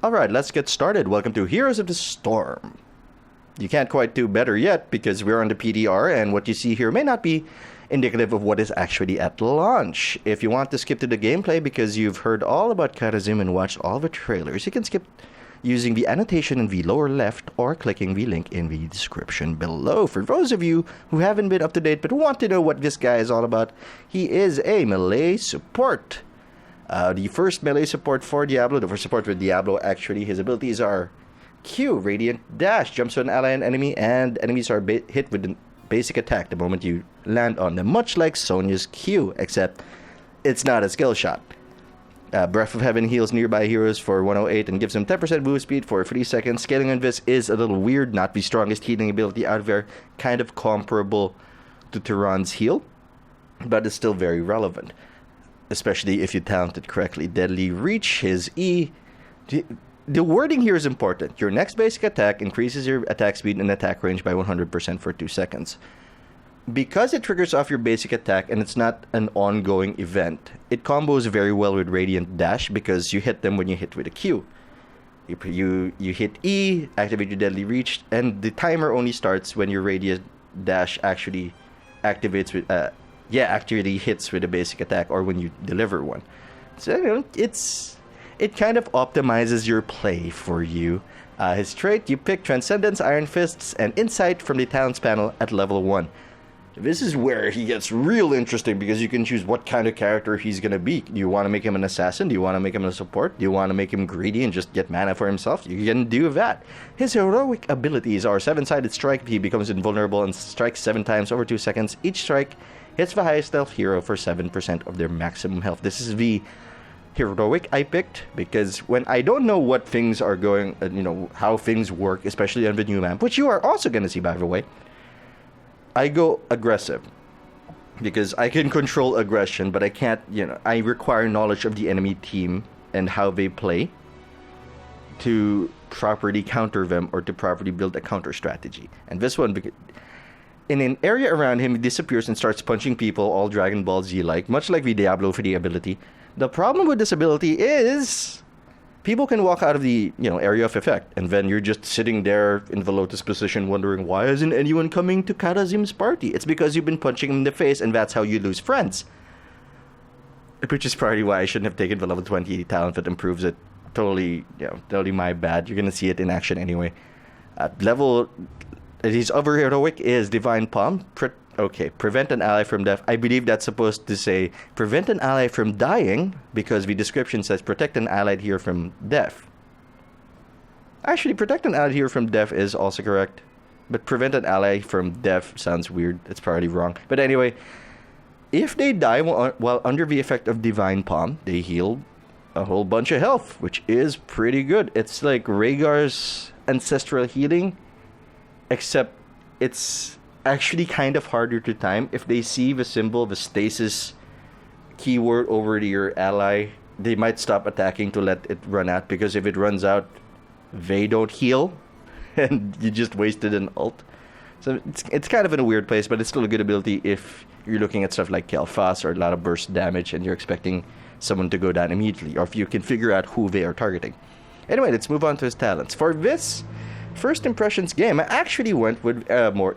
Alright, let's get started. Welcome to Heroes of the Storm. You can't quite do better yet because we're on the PTR, and what you see here may not be indicative of what is actually at launch. If you want to skip to the gameplay because you've heard all about Kharazim and watched all the trailers, you can skip using the annotation in the lower left or clicking the link in the description below. For those of you who haven't been up to date but want to know what this guy is all about, he is a melee support. The first melee support for Diablo, the first support with Diablo actually, his abilities are Q, Radiant Dash, jumps to an ally and enemy, and enemies are hit with a basic attack the moment you land on them, much like Sonya's Q, except it's not a skill shot. Breath of Heaven heals nearby heroes for 108 and gives them 10% move speed for 3 seconds. Scaling on this is a little weird, not the strongest healing ability out there, kind of comparable to Tyran's heal, but it's still very relevant, especially if you talent it correctly. Deadly Reach, his E. The wording here is important. Your next basic attack increases your attack speed and attack range by 100% for 2 seconds. Because it triggers off your basic attack and it's not an ongoing event, it combos very well with Radiant Dash because you hit them when you hit with a Q. You hit E, activate your Deadly Reach, and the timer only starts when your Radiant Dash actually activates with actually hits with a basic attack or when you deliver one. So it kind of optimizes your play for you. His trait, you pick Transcendence, Iron Fists, and Insight from the Talents panel at level 1. This is where he gets real interesting because you can choose what kind of character he's going to be. Do you want to make him an assassin? Do you want to make him a support? Do you want to make him greedy and just get mana for himself? You can do that. His heroic abilities are 7-sided strike. He becomes invulnerable and strikes 7 times over 2 seconds. Each strike hits the highest health hero for 7% of their maximum health. This is the heroic I picked because when I don't know what things are going, how things work, especially on the new map, which you are also going to see, by the way, I go aggressive because I can control aggression, but I can't, I require knowledge of the enemy team and how they play to properly counter them or to properly build a counter strategy. And this one, in an area around him, he disappears and starts punching people all Dragon Ball Z-like, much like the Diablo 3 ability. The problem with this ability is people can walk out of the area of effect, and then you're just sitting there in the lotus position wondering, why isn't anyone coming to Kharazim's party? It's because you've been punching him in the face, and that's how you lose friends. Which is probably why I shouldn't have taken the level 20 talent that improves it. Totally my bad. You're gonna see it in action anyway. His other heroic is Divine Palm. Prevent an ally from death. I believe that's supposed to say prevent an ally from dying because the description says protect an allied hero from death. Actually, protect an allied hero from death is also correct, but prevent an ally from death sounds weird. It's probably wrong. But anyway, if they die while under the effect of Divine Palm, they heal a whole bunch of health, which is pretty good. It's like Rhaegar's ancestral healing, except it's actually kind of harder to time. If they see the symbol, the stasis keyword over to your ally, they might stop attacking to let it run out, because if it runs out, they don't heal and you just wasted an ult. So it's kind of in a weird place, but it's still a good ability if you're looking at stuff like Kel'Thas or a lot of burst damage and you're expecting someone to go down immediately, or if you can figure out who they are targeting. Anyway, let's move on to his talents. For this first impressions game, I actually went with a more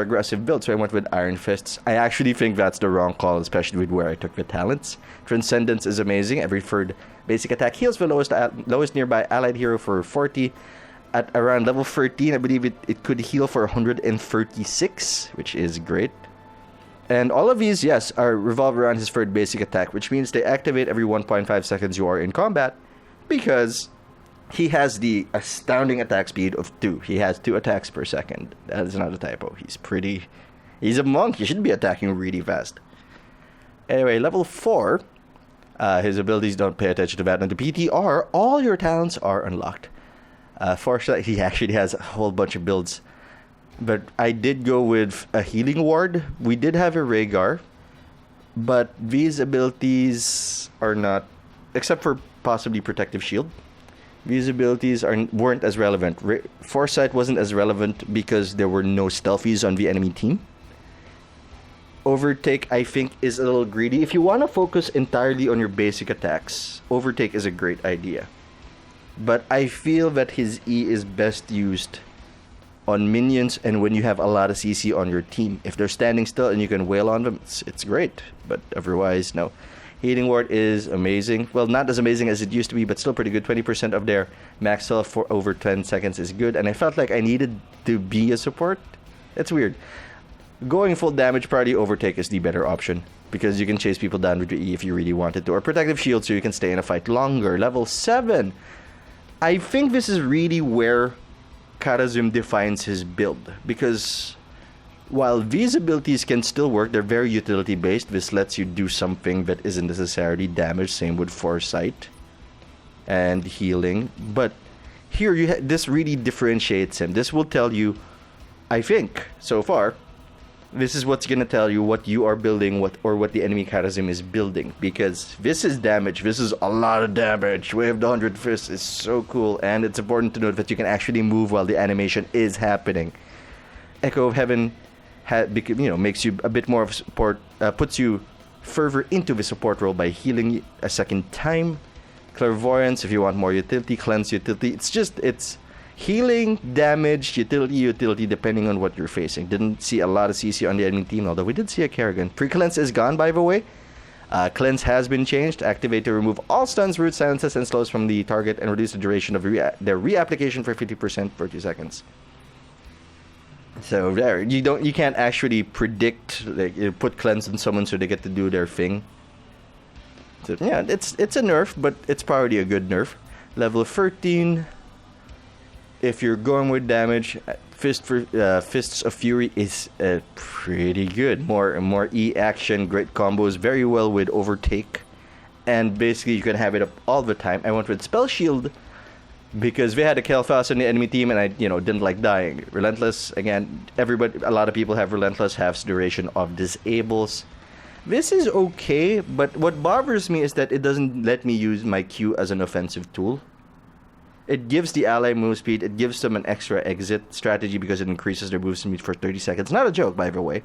aggressive build, so I went with Iron Fists. I actually think that's the wrong call, especially with where I took the talents. Transcendence is amazing. Every third basic attack heals the lowest nearby allied hero for 40. At around level 13, I believe it could heal for 136, which is great. And all of these, yes, are revolve around his third basic attack, which means they activate every 1.5 seconds you are in combat, because he has the astounding attack speed of 2. He has 2 attacks per second. That is not a typo. He's a monk. He should be attacking really fast. Anyway, level 4. His abilities don't pay attention to that. And the PTR, all your talents are unlocked. Fortunately, he actually has a whole bunch of builds. But I did go with a healing ward. We did have a Rhaegar. But these abilities are not, except for possibly Protective Shield. These abilities weren't as relevant. Foresight wasn't as relevant because there were no stealthies on the enemy team. Overtake, I think, is a little greedy. If you want to focus entirely on your basic attacks, Overtake is a great idea. But I feel that his E is best used on minions and when you have a lot of CC on your team. If they're standing still and you can wail on them, it's great. But otherwise, no. Healing Ward is amazing. Well, not as amazing as it used to be, but still pretty good. 20% of their max health for over 10 seconds is good. And I felt like I needed to be a support. It's weird. Going full damage party overtake is the better option, because you can chase people down with your E if you really wanted to. Or protective shield so you can stay in a fight longer. Level 7. I think this is really where Kharazim defines his build, because while these abilities can still work, they're very utility based. This lets you do something that isn't necessarily damage. Same with foresight and healing. But here, this really differentiates him. This will tell you, I think, so far, this is what's gonna tell you what you are building, what the enemy Kharazim is building. Because this is damage. This is a lot of damage. Wave the 100 Fists is so cool, and it's important to note that you can actually move while the animation is happening. Echo of Heaven, makes you a bit more of support, puts you further into the support role by healing a second time. Clairvoyance, if you want more utility. Cleanse utility. It's healing, damage, utility, depending on what you're facing. Didn't see a lot of CC on the enemy team, although we did see a Kerrigan. Pre-cleanse is gone, by the way. Cleanse has been changed. Activate to remove all stuns, roots, silences, and slows from the target and reduce the duration of their reapplication for 50% for 2 seconds. So there, you can't actually predict, like, you put cleanse on someone so they get to do their thing. So yeah, it's a nerf, but it's probably a good nerf. Level 13. If you're going with damage, Fists of Fury is pretty good. More E action, great combos, very well with overtake, and basically you can have it up all the time. I went with Spell Shield because they had a kill fast on the enemy team, and I didn't like dying. Relentless, again, a lot of people have Relentless, halves duration of disables. This is okay, but what bothers me is that it doesn't let me use my Q as an offensive tool. It gives the ally move speed, it gives them an extra exit strategy because it increases their move speed for 30 seconds. Not a joke, by the way.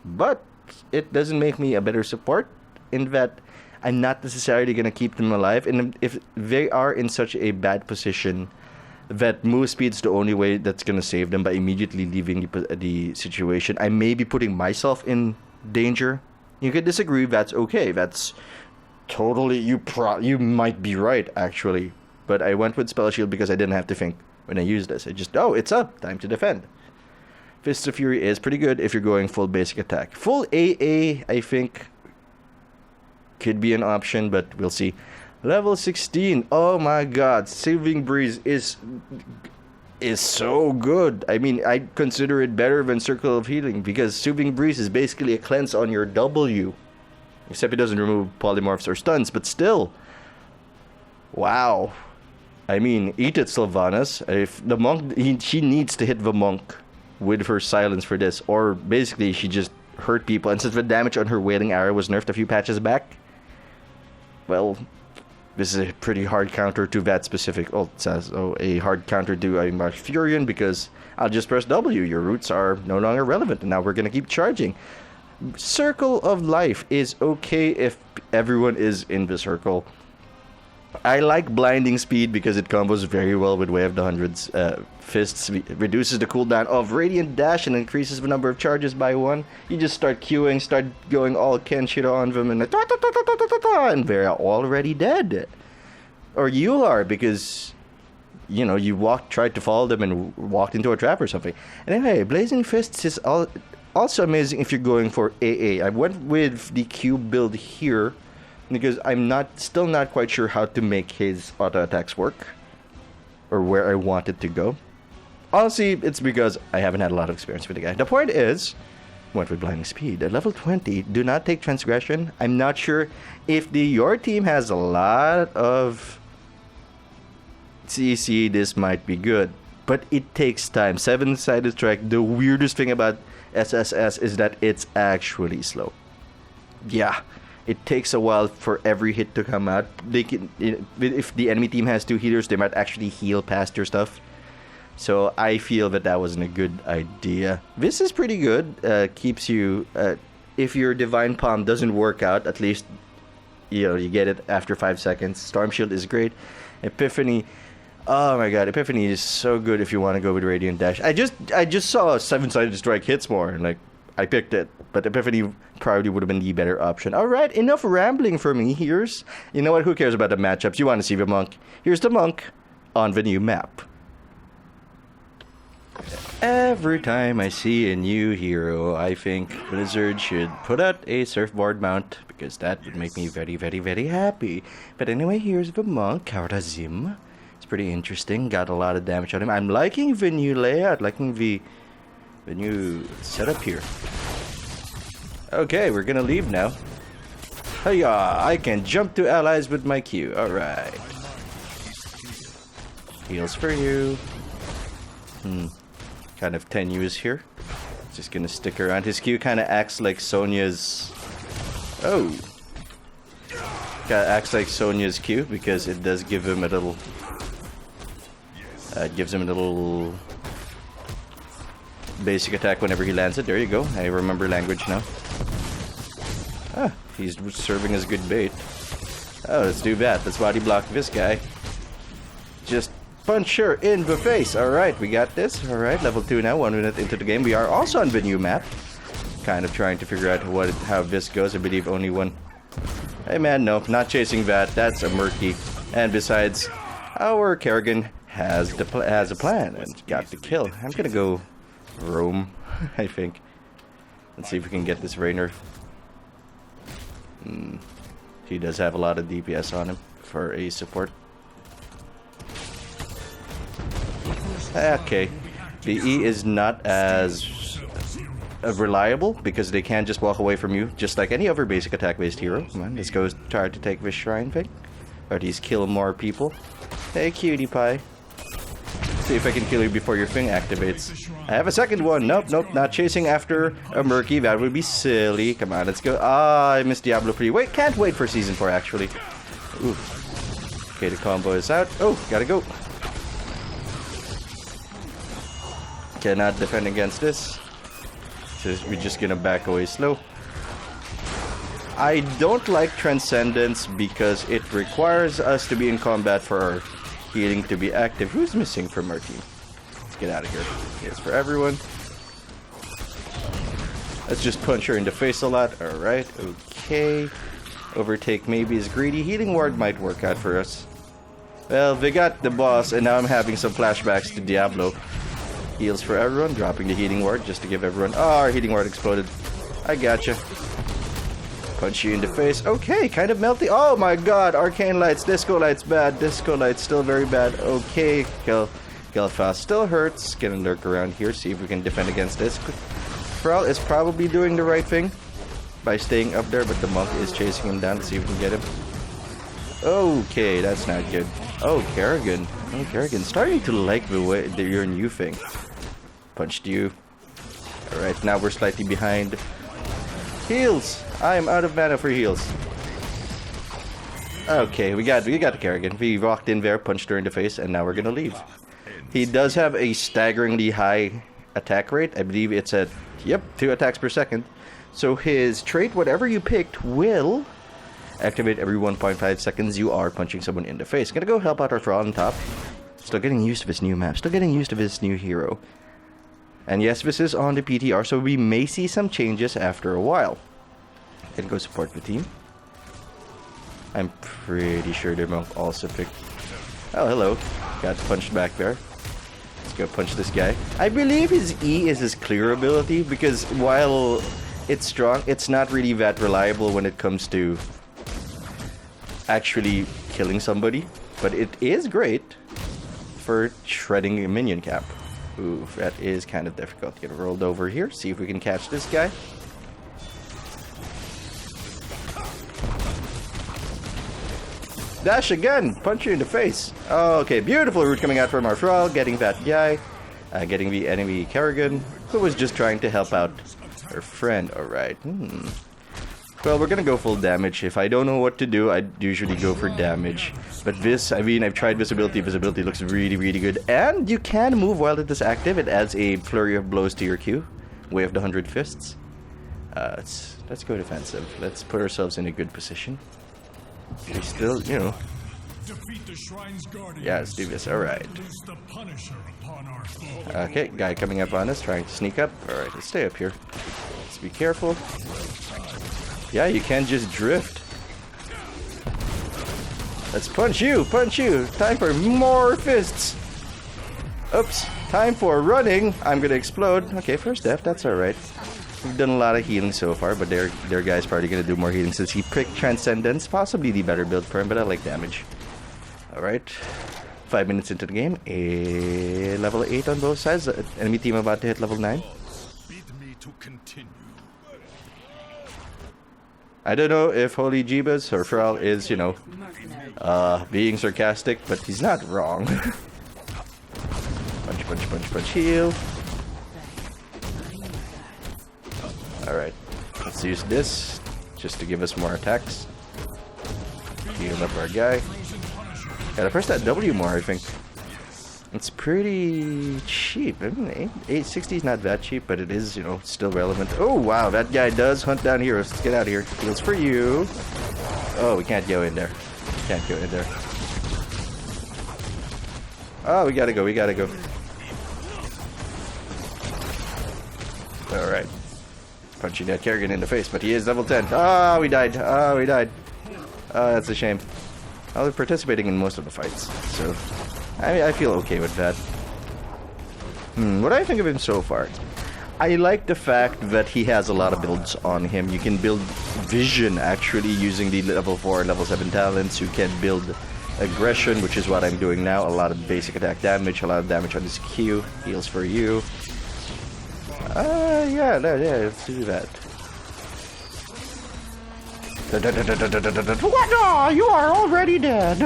But it doesn't make me a better support in that I'm not necessarily going to keep them alive. And if they are in such a bad position that move speed's the only way that's going to save them by immediately leaving the situation, I may be putting myself in danger. You could disagree, that's okay. That's totally, you might be right, actually. But I went with Spell Shield because I didn't have to think when I used this. I just, it's up, time to defend. Fist of Fury is pretty good if you're going full basic attack. Full AA, I think, could be an option, but we'll see. Level 16, oh my god, Soothing Breeze is so good. I mean, I consider it better than Circle of Healing because Soothing Breeze is basically a cleanse on your W. Except it doesn't remove polymorphs or stuns, but still. Wow. I mean, eat it, Sylvanas. If the monk, she needs to hit the monk with her silence for this, or basically she just hurt people. And since the damage on her Wailing Arrow was nerfed a few patches back, well, this is a pretty hard counter to that specific. Oh, it says a hard counter to a Marfurion because I'll just press W. Your roots are no longer relevant, and now we're gonna keep charging. Circle of Life is okay if everyone is in the circle. I like Blinding Speed because it combos very well with Way of the Hundreds. Fists reduces the cooldown of Radiant Dash and increases the number of charges by 1. You just start queuing, start going all Kenshiro on them, and they're already dead. Or you are, because you tried to follow them and walked into a trap or something. And anyway, Blazing Fists is also amazing if you're going for AA. I went with the Q build here because I'm still not quite sure how to make his auto attacks work or where I want it to go. Honestly, it's because I haven't had a lot of experience with the guy. The point is, went with Blinding Speed. At level 20, do not take Transgression. I'm not sure if your team has a lot of CC, this might be good. But it takes time. 7-sided strike, the weirdest thing about SSS is that it's actually slow. Yeah. It takes a while for every hit to come out. If the enemy team has 2 healers, they might actually heal past your stuff. So I feel that wasn't a good idea. This is pretty good. Keeps you... if your Divine Palm doesn't work out, at least you get it after 5 seconds. Storm Shield is great. Epiphany Oh my god, Epiphany is so good if you want to go with Radiant Dash. I just saw 7-sided strike hits more, and like I picked it, but Epiphany probably would have been the better option. All right, enough rambling for me. You know what? Who cares about the matchups? You want to see the monk? Here's the monk on the new map. Every time I see a new hero, I think Blizzard should put out a surfboard mount, because that would make me very, very, very happy. But anyway, here's the monk, Kharazim. It's pretty interesting, got a lot of damage on him. I'm liking the new layout, liking the new setup here. Okay, we're gonna leave now. Hiya, I can jump to allies with my Q, alright. Heals for you. Kind of tenuous here. Just gonna stick around. His Q kind of acts like Sonya's... Oh! Acts like Sonya's Q because it does give him a little... gives him a little... basic attack whenever he lands it. There you go. I remember language now. Ah, he's serving as good bait. Oh, let's do that. Let's body block this guy. Just... punch her in the face. Alright, we got this. Alright, level 2 now, 1 minute into the game. We are also on the new map. Kind of trying to figure out how this goes. I believe only one. Hey man, no, not chasing that. That's a murky. And besides, our Kerrigan has a plan and got the kill. I'm gonna go roam, I think. Let's see if we can get this Rainer. He does have a lot of DPS on him for a support. Okay, the E is not as reliable because they can just walk away from you, just like any other basic attack-based hero. Come on, let's go try to take this shrine thing, or at least kill more people. Hey, cutie pie. See if I can kill you before your thing activates. I have a second one. Nope, not chasing after a Murky. That would be silly. Come on, let's go. Ah, I missed Diablo 3. Wait, can't wait for Season 4, actually. Ooh. Okay, the combo is out. Oh, gotta go. Cannot defend against this. So we're just gonna back away slow. I don't like Transcendence because it requires us to be in combat for our healing to be active. Who's missing from our team? Let's get out of here. Yes, for everyone. Let's just punch her in the face a lot. Alright, okay. Overtake maybe is greedy. Healing Ward might work out for us. Well, they got the boss, and now I'm having some flashbacks to Diablo. Heals for everyone, dropping the healing ward just to give everyone... Oh, our healing ward exploded. I gotcha. Punch you in the face. Okay, kind of melty. Oh my god, Arcane Lights, Disco Lights bad. Disco Lights still very bad. Okay, Gelfast still hurts. Gonna lurk around here, see if we can defend against this. Thrall is probably doing the right thing by staying up there, but the monk is chasing him down to see if we can get him. Okay, that's not good. Oh, Kerrigan. Oh, Kerrigan. Starting to like the way your new thing. Punched you. Alright, now we're slightly behind. Heals! I am out of mana for heals. Okay, we got the Kerrigan. We walked in there, punched her in the face, and now we're gonna leave. He does have a staggeringly high attack rate. I believe it's at, yep, 2 attacks per second. So his trait, whatever you picked, will activate every 1.5 seconds you are punching someone in the face. Gonna go help out our Thrall on top. Still getting used to this new map. Still getting used to this new hero. And yes, this is on the PTR, so we may see some changes after a while. Gonna go support the team. I'm pretty sure the monk also picked... Oh, hello. Got punched back there. Let's go punch this guy. I believe his E is his clear ability, because while it's strong, it's not really that reliable when it comes to actually killing somebody. But it is great for shredding a minion cap. Ooh, that is kind of difficult. Get rolled over here. See if we can catch this guy. Dash again! Punch you in the face. Oh, okay, beautiful root coming out from our Thrall. Getting that guy. Getting the enemy Kerrigan, who was just trying to help out her friend. Alright. Well, we're gonna go full damage. If I don't know what to do, I usually go for damage. But this, I mean, I've tried visibility. Visibility looks really, really good. And you can move while it is active. It adds a flurry of blows to your Q. Way of the 100 Fists. Let's go defensive. Let's put ourselves in a good position. We still, you know, Yeah, let's do this. Alright. Okay, guy coming up on us, trying to sneak up. Alright, let's stay up here. Let's be careful. Yeah, you can't just drift. Let's punch you! Punch you! Time for more fists! Oops. Time for running. I'm gonna explode. Okay, first death. That's alright. We've done a lot of healing so far, but their guy's probably gonna do more healing since he picked Transcendence. Possibly the better build for him, but I like damage. Alright. 5 minutes into the game. A level 8 on both sides. Enemy team about to hit level 9. I don't know if Holy Jeebus or Feral is, you know, being sarcastic, but he's not wrong. Punch, punch, punch, punch, heal. Alright, let's use this just to give us more attacks. Heal up our guy. Gotta press that W more, I think. It's pretty cheap. I mean, 860 is not that cheap, but it is, you know, still relevant. Oh, wow, that guy does hunt down heroes. Let's get out of here. Heals for you. Oh, we can't go in there. Can't go in there. Oh, we gotta go, we gotta go. Alright. Punching that Kerrigan in the face, but he is level 10. Oh, we died. Oh, we died. Oh, that's a shame. I was participating in most of the fights, so I feel okay with that. What do I think of him so far? I like the fact that he has a lot of builds on him. You can build vision actually using the level 4 and level 7 talents. You can build aggression, which is what I'm doing now. A lot of basic attack damage, a lot of damage on his Q. Heals for you. Yeah, let's do that. What? Oh, you are already dead.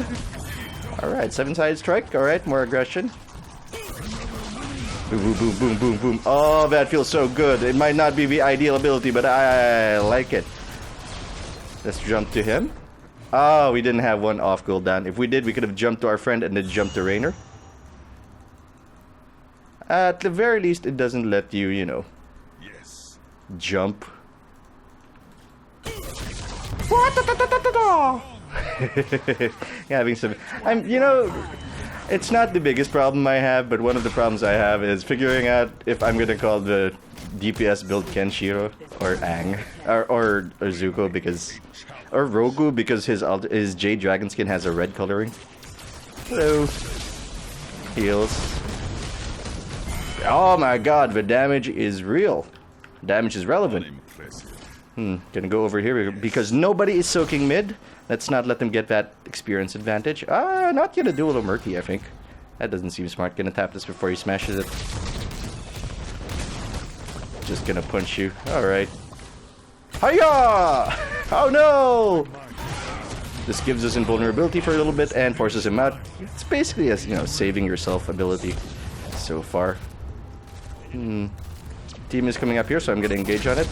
Alright, 7-sided strike. Alright, more aggression. Boom, boom, boom, boom, boom, boom. Oh, that feels so good. It might not be the ideal ability, but I like it. Let's jump to him. Oh, we didn't have one off cooldown. If we did, we could have jumped to our friend and then jumped to Rainer. At the very least, it doesn't let you, you know, jump. Having some, you know, it's not the biggest problem I have, but one of the problems I have is figuring out if I'm gonna call the DPS build Kenshiro or Aang or Zuko or Rogu because his Jade Dragon skin has a red coloring. Hello. Heals. Oh my god, the damage is real. Damage is relevant. Gonna go over here because nobody is soaking mid. Let's not let them get that experience advantage. Not gonna do a little murky, I think. That doesn't seem smart. Gonna tap this before he smashes it. Just gonna punch you. Alright. Hiya! Oh no! This gives us invulnerability for a little bit and forces him out. It's basically a, you know, saving yourself ability so far. Team is coming up here, so I'm gonna engage on it.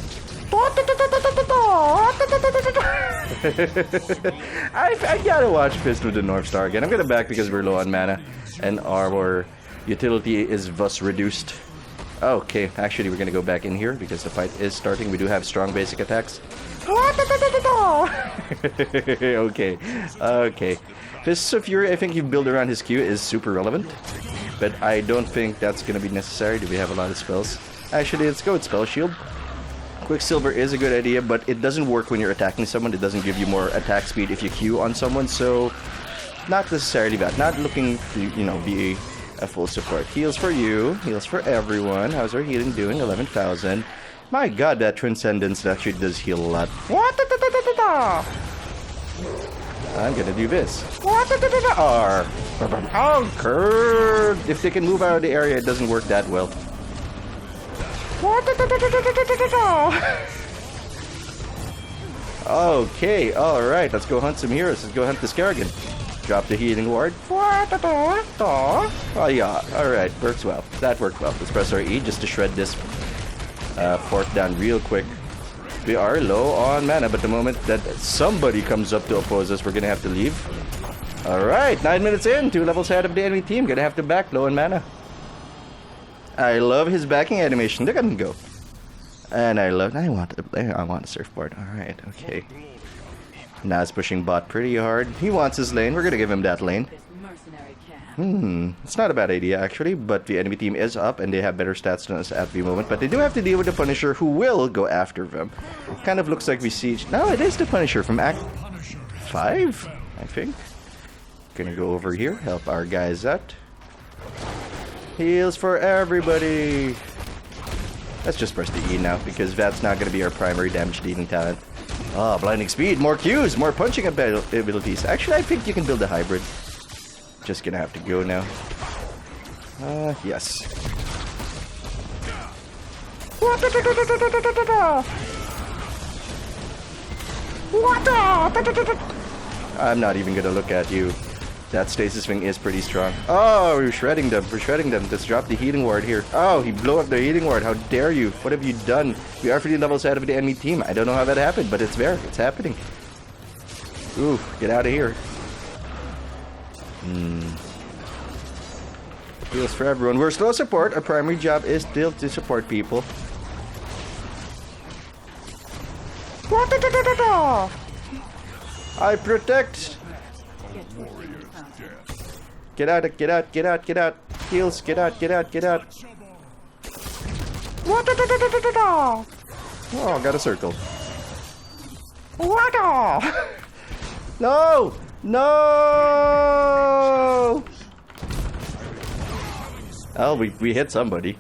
I gotta watch Fist with the North Star again. I'm gonna back because we're low on mana and our utility is thus reduced. Okay, actually we're gonna go back in here because the fight is starting. We do have strong basic attacks. Okay. Fists of Fury, I think you build around his Q is super relevant, but I don't think that's gonna be necessary. Do we have a lot of spells? Actually, let's go with Spell Shield. Quicksilver is a good idea, but it doesn't work when you're attacking someone. It doesn't give you more attack speed if you Q on someone, so not necessarily bad. Not looking to, you know, be a full support. Heals for you, heals for everyone. How's our healing doing? 11,000. My god, that Transcendence actually does heal a lot. I'm gonna do this. Oh, Kurt! If they can move out of the area, it doesn't work that well. Okay, alright, let's go hunt some heroes. Let's go hunt this Kerrigan. Drop the healing ward. Oh yeah, alright, works well. That worked well. Let's press our E just to shred this fort down real quick. We are low on mana, but the moment that somebody comes up to oppose us, we're gonna have to leave. Alright, 9 minutes in, 2 levels ahead of the enemy team. Gonna have to back low on mana. I love his backing animation. Look at him go. And I want a surfboard. Alright, okay. Naz pushing bot pretty hard. He wants his lane. We're gonna give him that lane. It's not a bad idea actually, but the enemy team is up and they have better stats than us at the moment. But they do have to deal with the Punisher who will go after them. Kind of looks like we siege. No, it is the Punisher from Act 5, I think. Gonna go over here, help our guys out. Heals for everybody. Let's just press the E now because that's not gonna be our primary damage dealing talent. Ah, blinding speed, more Qs, more punching abilities. Actually, I think you can build a hybrid. Just gonna have to go now. Yes. I'm not even gonna look at you. That stasis swing is pretty strong. Oh, we're shredding them. We're shredding them. Let's drop the healing ward here. Oh, he blew up the healing ward. How dare you? What have you done? We are 50 levels ahead of the enemy team. I don't know how that happened, but it's there. It's happening. Ooh, get out of here. Heals for everyone. We're slow support. Our primary job is still to support people. I protect. Get out, get out, get out, get out. Heals, get out, get out, get out. Oh, got a circle. No! No! Oh, we hit somebody.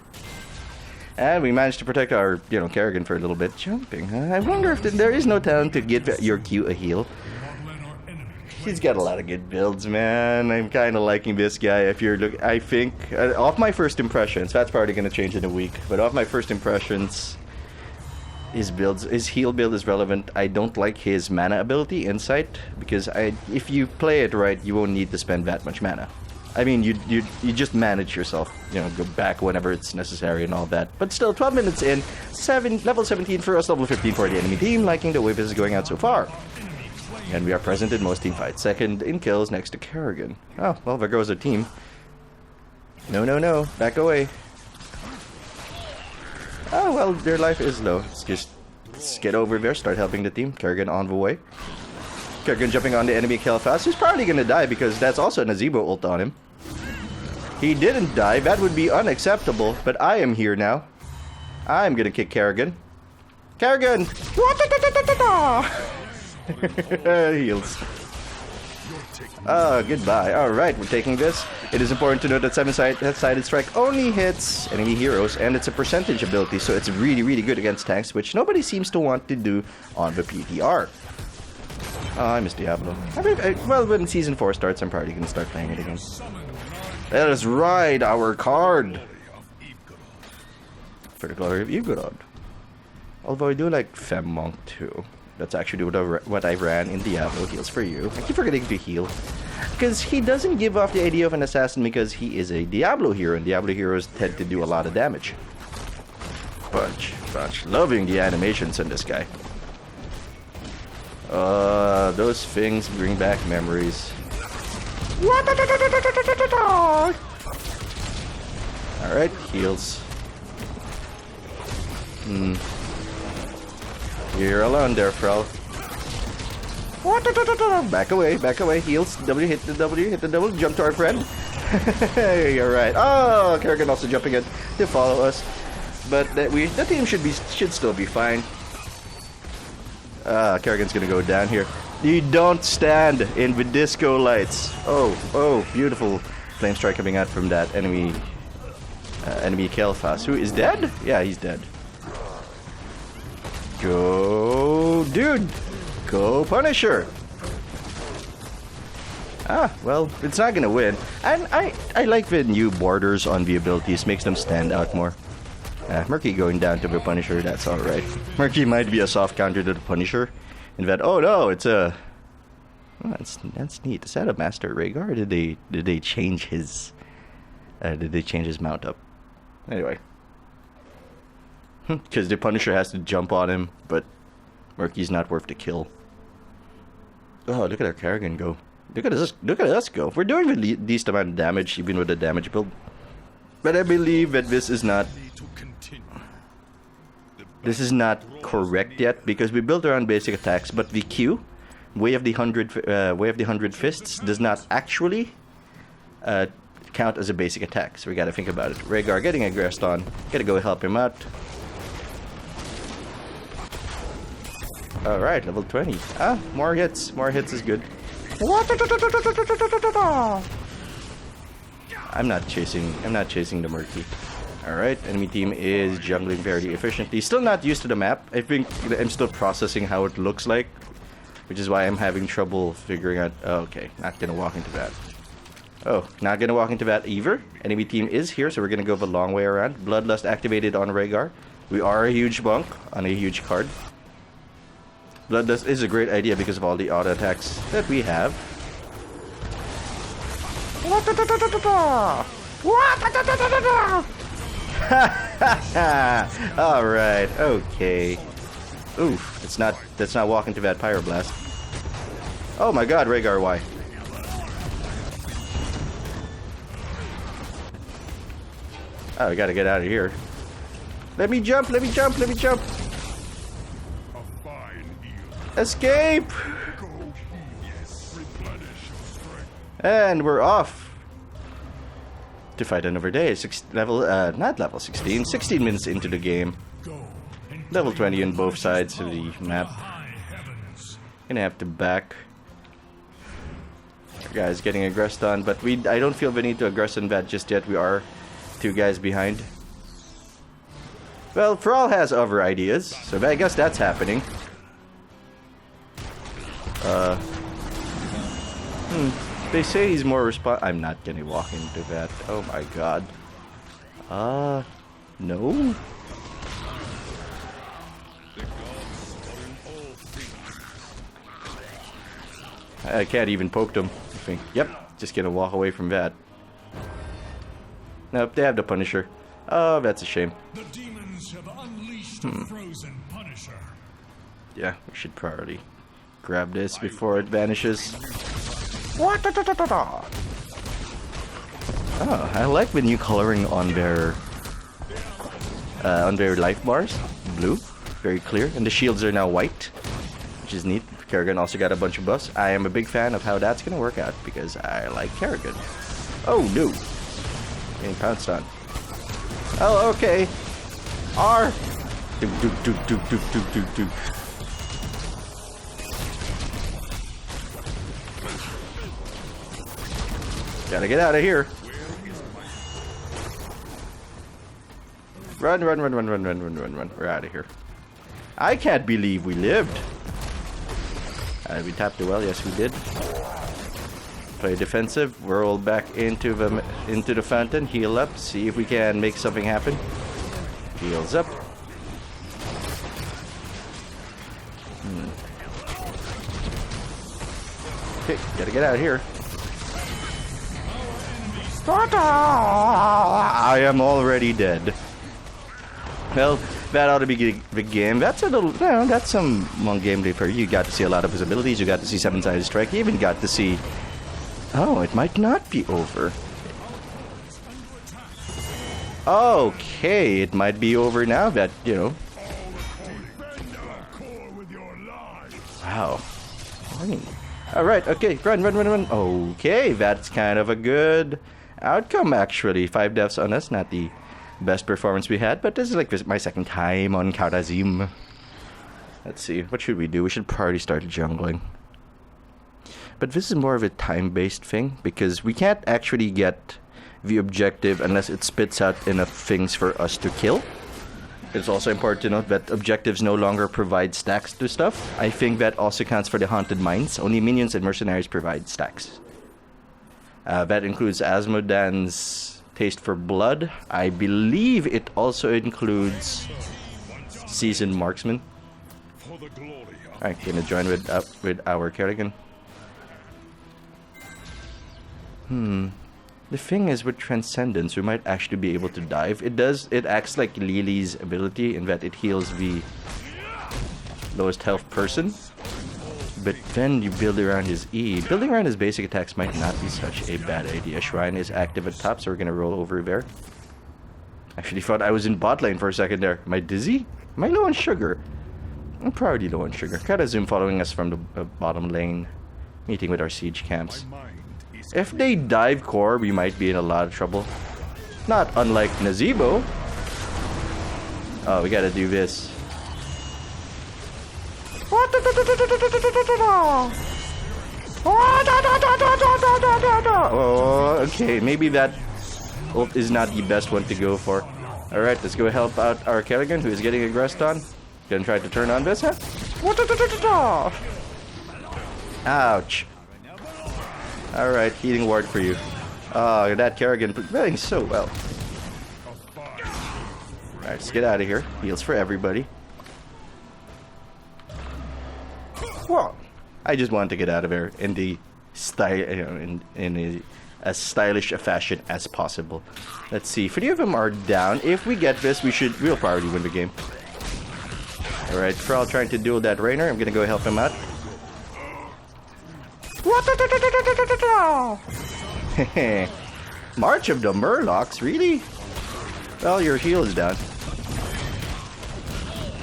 And we managed to protect our, Kerrigan for a little bit. Jumping. I wonder if there is no talent to give your Q a heal. He's got a lot of good builds, man. I'm kind of liking this guy. If you're looking, I think, off my first impressions, that's probably going to change in a week. But off my first impressions, his heal build is relevant. I don't like his mana ability, Insight, because if you play it right, you won't need to spend that much mana. I mean, you just manage yourself, go back whenever it's necessary and all that. But still, 12 minutes in, level 17 for us, level 15 for the enemy team. Liking the way this is going out so far. And we are present in most team fights. Second in kills next to Kerrigan. Oh, well, there goes our team. No, no, no. Back away. Oh, well, their life is low. Let's get over there, start helping the team. Kerrigan on the way. Kerrigan jumping on the enemy kill fast. He's probably gonna die because that's also a Nazebo ult on him. He didn't die. That would be unacceptable. But I am here now. I'm gonna kick Kerrigan. Kerrigan! Heals. Oh, goodbye. Alright, we're taking this. It is important to note that 7-sided strike only hits enemy heroes, and it's a percentage ability, so it's really, really good against tanks, which nobody seems to want to do on the PTR. Oh, I miss Diablo. Well, when Season 4 starts, I'm probably going to start playing it again. Let us ride our card! For the glory of Igorod. Although I do like Fem Monk too. That's actually what I ran in Diablo. Heals for you. I keep forgetting to heal. Because he doesn't give off the idea of an assassin because he is a Diablo hero, and Diablo heroes tend to do a lot of damage. Bunch. Loving the animations in this guy. Those things bring back memories. Alright, heals. You're alone there, Frel. Back away, heals. W, hit the W, jump to our friend. You're right. Oh, Kerrigan also jumping in to follow us. But the team should still be fine. Kerrigan's gonna go down here. You don't stand in the disco lights. Oh, beautiful flame strike coming out from that enemy Kel'Thas, who is dead? Yeah, he's dead. Go, dude! Go, Punisher! Well, it's not gonna win. And I like the new borders on the abilities, makes them stand out more. Murky going down to the Punisher, that's alright. Murky might be a soft counter to the Punisher. In that, oh no, it's a... Oh, that's neat. Is that a Master Rhaegar? Or did they change his... did they change his mount up? Anyway. Because the Punisher has to jump on him, but Murky's not worth the kill. Oh, look at our Kerrigan go. Look at us go. We're doing the least amount of damage, even with the damage build. But I believe that this is not correct yet, because we built around basic attacks, but the Q Way of the Hundred Fists does not actually count as a basic attack, so we gotta think about it. Rhaegar getting aggressed on. Gotta go help him out. Alright, level 20. Ah, more hits. More hits is good. I'm not chasing the Murky. Alright, enemy team is jungling very efficiently. Still not used to the map. I think I'm still processing how it looks like, which is why I'm having trouble figuring out... Oh, okay, not gonna walk into that. Oh, not gonna walk into that either. Enemy team is here, so we're gonna go the long way around. Bloodlust activated on Rhaegar. We are a huge bunk on a huge card. Bloodlust is a great idea because of all the auto attacks that we have. Alright, okay. Oof, that's not walking to that Pyroblast. Oh my god, Rhaegar, why? Oh, we gotta get out of here. Let me jump, let me jump, let me jump! Escape! And we're off to fight another day. Not level 16. 16 minutes into the game. Level 20 on both sides of the map. Gonna have to back. Our guys getting aggressed on, but I don't feel the need to aggress on that just yet. We are 2 guys behind. Well, Thrall has other ideas, so I guess that's happening. They say he's more I'm not gonna walk into that. Oh my god. No? I can't even poke them. I think, yep, just gonna walk away from that. Nope, they have the Punisher. Oh, that's a shame. The demons have unleashed a frozen Punisher. Yeah, we should probably grab this before it vanishes. Oh, I like the new coloring on their life bars. Blue, very clear, and the shields are now white, which is neat. Kerrigan also got a bunch of buffs. I am a big fan of how that's gonna work out because I like Kerrigan. Oh no, getting pounced on. Oh, okay. R. Do do do do do do do do. Gotta get out of here. Run, run, run, run, run, run, run, run, run. We're out of here. I can't believe we lived. We tapped the well. Yes, we did. Play defensive. Roll back into the fountain. Heal up. See if we can make something happen. Heals up. Okay, gotta get out of here. I am already dead. Well, that ought to be the game. That's a little, that's some long gameplay for you. You got to see a lot of his abilities. You got to see 7-sided strike. You even got to see... Oh, it might not be over. Okay, it might be over now that, you know. Wow. Alright, okay, run, run, run, run. Okay, that's kind of a good outcome, actually. 5 deaths on us, not the best performance we had, but this is like my second time on Kharazim. Let's see, what should we do? We should probably start jungling. But this is more of a time-based thing, because we can't actually get the objective unless it spits out enough things for us to kill. It's also important to note that objectives no longer provide stacks to stuff. I think that also counts for the Haunted Mines. Only minions and mercenaries provide stacks. That includes Asmodan's Taste for Blood. I believe it also includes Seasoned Marksman. Alright, gonna join with our Kerrigan. The thing is, with Transcendence, we might actually be able to dive. It acts like Lily's ability in that it heals the lowest health person. But then you build around his E. Building around his basic attacks might not be such a bad idea. Shrine is active at top, so we're gonna roll over there. Actually thought I was in bot lane for a second there. Am I dizzy? Am I low on sugar? Priority low on sugar. Kharazim following us from the bottom lane, meeting with our siege camps. If they dive core, we might be in a lot of trouble. Not unlike Nazeebo. Oh, we gotta do this. Oh, okay, maybe that ult is not the best one to go for. Alright, let's go help out our Kerrigan, who is getting aggressed on. Gonna try to turn on this, huh? Ouch. Alright, healing ward for you. Oh, that Kerrigan playing so well. Alright, let's get out of here. Heals for everybody. Whoa. I just wanted to get out of here in the style, in as stylish a fashion as possible. Let's see. 3 of them are down. If we get this, we'll probably win the game. Alright, Thrall trying to duel that Rainer. I'm gonna go help him out. March of the Murlocs, really? Well, your heal is down.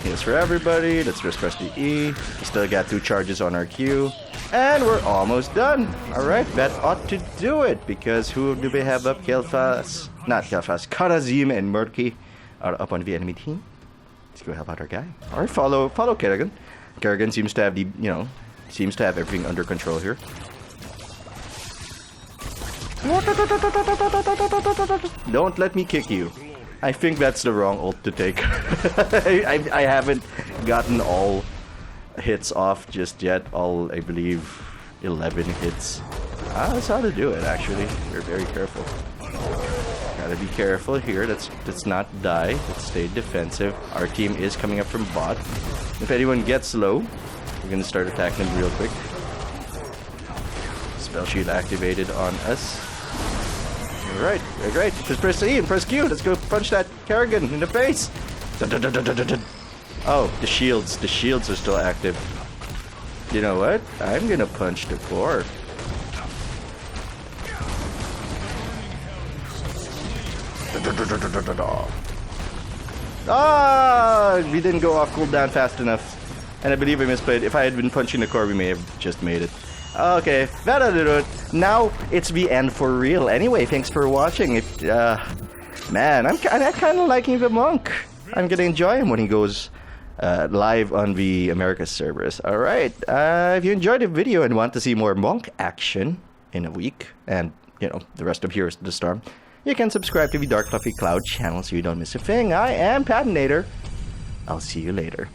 Heals for everybody. Let's just press the E. We still got 2 charges on our Q. And we're almost done. Alright, that ought to do it. Because who do we have up? Kel'Thas. Not Kel'Thas. Kharazim and Murky are up on the enemy team. Let's go help out our guy. Alright, follow Kerrigan. Kerrigan seems to have seems to have everything under control here. Don't let me kick you. I think that's the wrong ult to take. I haven't gotten all hits off just yet. All, I believe, 11 hits. That's how to do it, actually. You're very careful. Gotta be careful here. Let's not die. Let's stay defensive. Our team is coming up from bot. If anyone gets low, we're gonna start attacking them real quick. Spell shield activated on us. Alright, great. Just press E and press Q. Let's go punch that Kerrigan in the face. Oh, the shields. The shields are still active. You know what? I'm gonna punch the core. Ah! We didn't go off cooldown fast enough. And I believe I misplayed. If I had been punching the core, we may have just made it. Okay, that'll do it. Now it's the end for real. Anyway, thanks for watching. Man, I'm kind of liking the monk. I'm gonna enjoy him when he goes live on the Americas servers. All right. If you enjoyed the video and want to see more monk action in a week, and the rest of Heroes of the Storm, you can subscribe to the Dark Fluffy Cloud channel so you don't miss a thing. I am Patinator. I'll see you later.